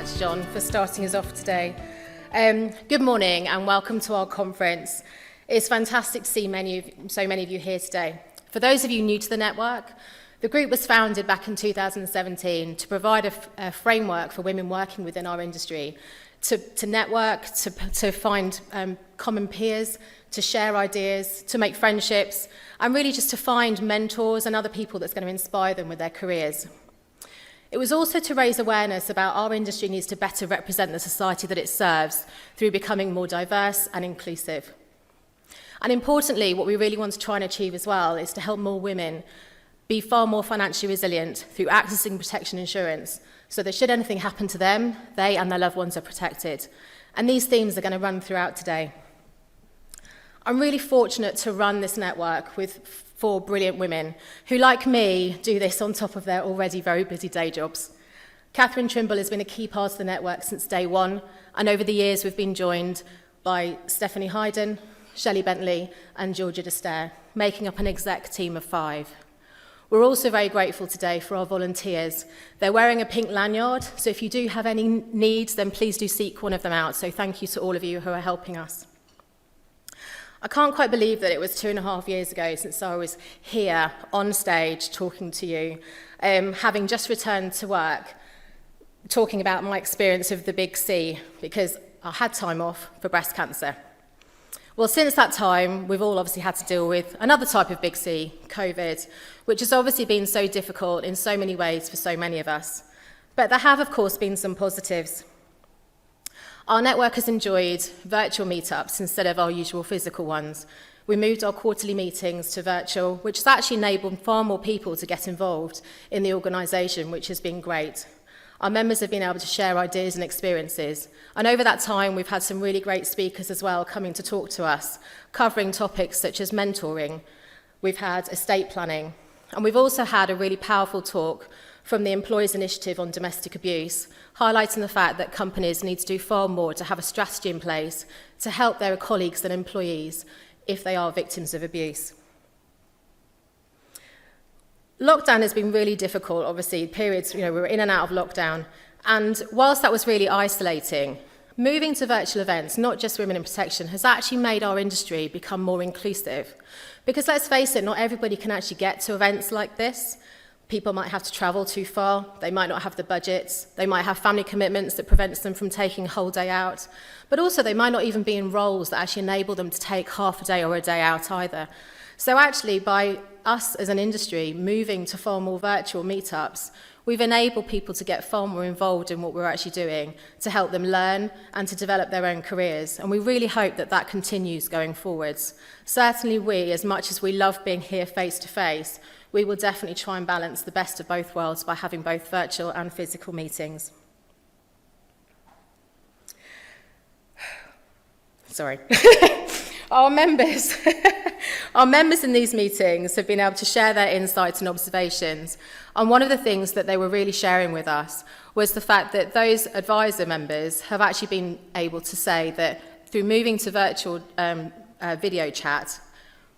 much, John, for starting us off today. Good morning and welcome to our conference. It's fantastic to see so many of you here today. For those of you new to the network, the group was founded back in 2017 to provide a framework for women working within our industry, to network, to find common peers, to share ideas, to make friendships, and really just to find mentors and other people that's going to inspire them with their careers. It was also to raise awareness about our industry needs to better represent the society that it serves through becoming more diverse and inclusive. And importantly, what we really want to try and achieve as well is to help more women be far more financially resilient through accessing protection insurance, so that should anything happen to them, they and their loved ones are protected. And these themes are going to run throughout today. I'm really fortunate to run this network with 4 brilliant women who, like me, do this on top of their already very busy day jobs. Catherine Trimble has been a key part of the network since day one, and over the years we've been joined by Stephanie Hayden, Shelley Bentley and Georgia Destaire, making up an exec team of 5. We're also very grateful today for our volunteers. They're wearing a pink lanyard, so if you do have any needs, then please do seek one of them out. So thank you to all of you who are helping us. I can't quite believe that it was 2.5 years ago since I was here on stage talking to you, having just returned to work, talking about my experience of the big C, because I had time off for breast cancer. Well, since that time, we've all obviously had to deal with another type of big C, COVID, which has obviously been so difficult in so many ways for so many of us. But there have, of course, been some positives. Our network has enjoyed virtual meetups instead of our usual physical ones. We moved our quarterly meetings to virtual, which has actually enabled far more people to get involved in the organisation, which has been great. Our members have been able to share ideas and experiences. And over that time, we've had some really great speakers as well coming to talk to us, covering topics such as mentoring. We've had estate planning. And we've also had a really powerful talk from the Employees Initiative on Domestic Abuse, highlighting the fact that companies need to do far more to have a strategy in place to help their colleagues and employees if they are victims of abuse. Lockdown has been really difficult, obviously, periods, we were in and out of lockdown. And whilst that was really isolating, moving to virtual events, not just Women in Protection, has actually made our industry become more inclusive. Because let's face it, not everybody can actually get to events like this. People might have to travel too far, they might not have the budgets, they might have family commitments that prevents them from taking a whole day out, but also they might not even be in roles that actually enable them to take half a day or a day out either. So actually, by us as an industry moving to far more virtual meetups, we've enabled people to get far more involved in what we're actually doing to help them learn and to develop their own careers. And we really hope that that continues going forwards. Certainly we, as much as we love being here face to face, we will definitely try and balance the best of both worlds by having both virtual and physical meetings. Sorry. Our members in these meetings have been able to share their insights and observations. And one of the things that they were really sharing with us was the fact that those advisor members have actually been able to say that through moving to virtual video chat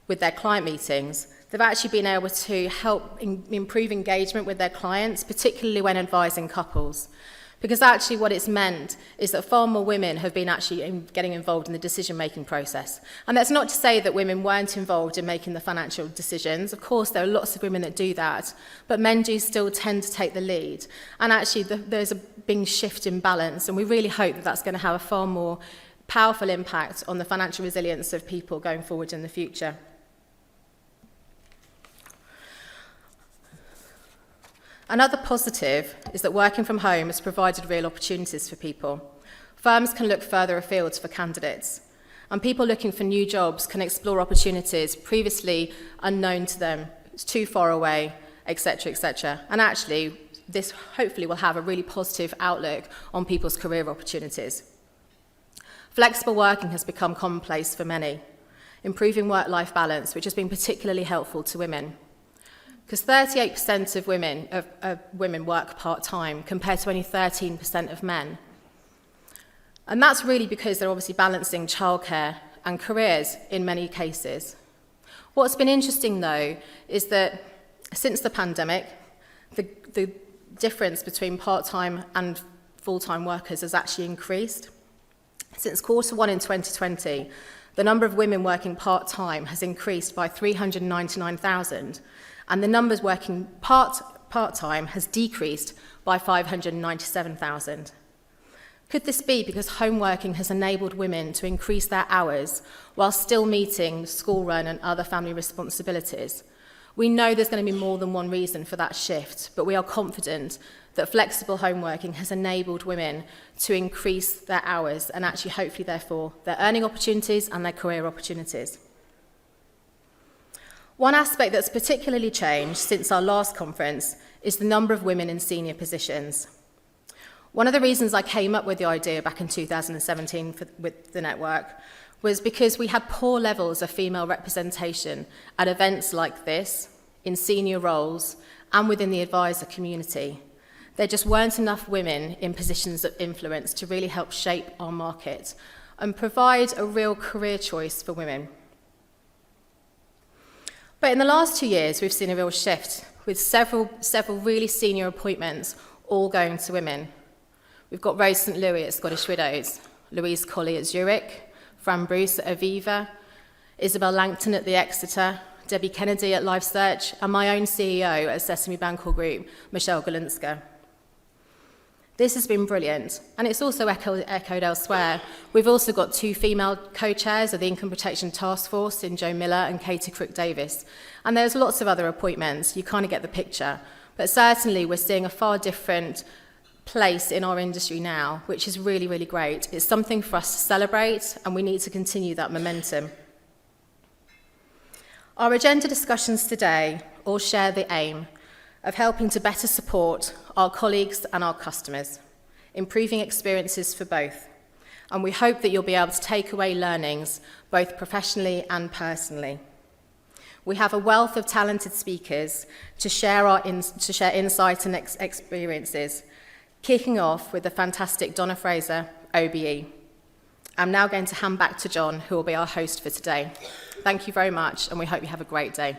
with their client meetings, they've actually been able to help improve engagement with their clients, particularly when advising couples. Because actually what it's meant is that far more women have been actually getting involved in the decision-making process. And that's not to say that women weren't involved in making the financial decisions. Of course, there are lots of women that do that, but men do still tend to take the lead. And actually there's a big shift in balance, and we really hope that that's going to have a far more powerful impact on the financial resilience of people going forward in the future. Another positive is that working from home has provided real opportunities for people. Firms can look further afield for candidates, and people looking for new jobs can explore opportunities previously unknown to them, it's too far away, etc., etc. And actually, this hopefully will have a really positive outlook on people's career opportunities. Flexible working has become commonplace for many, improving work-life balance, which has been particularly helpful to women. Because 38% of women work part-time compared to only 13% of men. And that's really because they're obviously balancing childcare and careers in many cases. What's been interesting, though, is that since the pandemic, the difference between part-time and full-time workers has actually increased. Since Q1 in 2020, the number of women working part-time has increased by 399,000, and the numbers working part-time has decreased by 597,000. Could this be because home working has enabled women to increase their hours while still meeting school run and other family responsibilities? We know there's going to be more than one reason for that shift, but we are confident that flexible home working has enabled women to increase their hours and actually hopefully therefore their earning opportunities and their career opportunities. One aspect that's particularly changed since our last conference is the number of women in senior positions. One of the reasons I came up with the idea back in 2017 with the network was because we had poor levels of female representation at events like this, in senior roles, and within the advisor community. There just weren't enough women in positions of influence to really help shape our market and provide a real career choice for women. But in the last 2 years, we've seen a real shift, with several really senior appointments all going to women. We've got Rose St. Louis at Scottish Widows, Louise Colley at Zurich, Fran Bruce at Aviva, Isabel Langton at the Exeter, Debbie Kennedy at LifeSearch, and my own CEO at Sesame Bancorp Group, Michelle Golinska. This has been brilliant, and it's also echoed elsewhere. We've also got 2 female co-chairs of the Income Protection Task Force in Jo Miller and Katie Crook-Davis, and there's lots of other appointments. You kind of get the picture, but certainly we're seeing a far different place in our industry now, which is really, really great. It's something for us to celebrate, and we need to continue that momentum. Our agenda discussions today all share the aim of helping to better support our colleagues and our customers, improving experiences for both. And we hope that you'll be able to take away learnings, both professionally and personally. We have a wealth of talented speakers to share insight and experiences, kicking off with the fantastic Donna Fraser, OBE. I'm now going to hand back to John, who will be our host for today. Thank you very much, and we hope you have a great day.